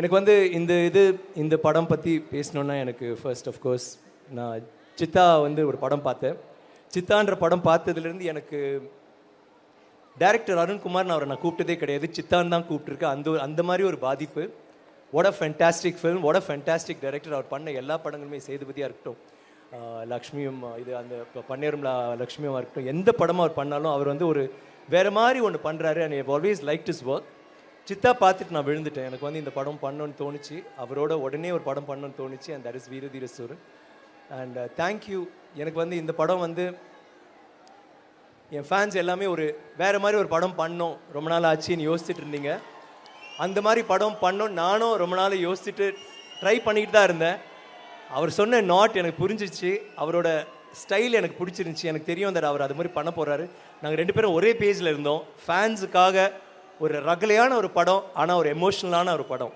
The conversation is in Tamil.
எனக்கு வந்து இந்த படம் பற்றி பேசணுன்னா எனக்கு ஃபர்ஸ்ட் ஆஃப்கோர்ஸ் நான் சித்தா வந்து ஒரு படம் பார்த்தேன். சித்தான்ற படம் பார்த்ததுலேருந்து எனக்கு டைரக்டர் அருண்குமார் அவரை நான் கூப்பிட்டதே கிடையாது, சித்தான்னு தான் கூப்பிட்டுருக்கேன். அந்த மாதிரி ஒரு பாதிப்பு. What a fantastic film, what a fantastic director. அவர் பண்ண எல்லா படங்களுமே சேதுபதியாக இருக்கட்டும், லக்ஷ்மியும் பன்னேரும் லக்ஷ்மியும் இருக்கட்டும், எந்த படமும் அவர் பண்ணாலும் அவர் வந்து ஒரு வேறு மாதிரி ஒன்று பண்ணுறாரு. And I always like his work. Siddha பார்த்துட்டு நான் விழுந்துட்டேன். எனக்கு வந்து இந்த படம் பண்ணணும்னு தோணுச்சு, அவரோட உடனே ஒரு படம் பண்ணணும்னு தோணுச்சு. அண்ட் தட் இஸ் வீர தீர சூரன். And thank you. எனக்கு வந்து இந்த படம் வந்து என் ஃபேன்ஸ் எல்லாமே ஒரு வேறு மாதிரி ஒரு படம் பண்ணோம், ரொம்ப நாள் ஆச்சுன்னு யோசிச்சுட்டு இருந்தீங்க. அந்த மாதிரி படம் பண்ணோம் நானும் ரொம்ப நாள் யோசிச்சுட்டு ட்ரை பண்ணிக்கிட்டு தான் இருந்தேன். அவர் சொன்ன நாட் எனக்கு புரிஞ்சிச்சு, அவரோட ஸ்டைல் எனக்கு பிடிச்சிருந்துச்சி. எனக்கு தெரியும் தட் அவர் அது மாதிரி பண்ண போகிறாரு. நாங்கள் 2 பேரும் ஒரே பேஜில் இருந்தோம். ஃபேன்ஸுக்காக ஒரு ரகலையான ஒரு படம், ஆனால் ஒரு எமோஷ்னலான ஒரு படம்.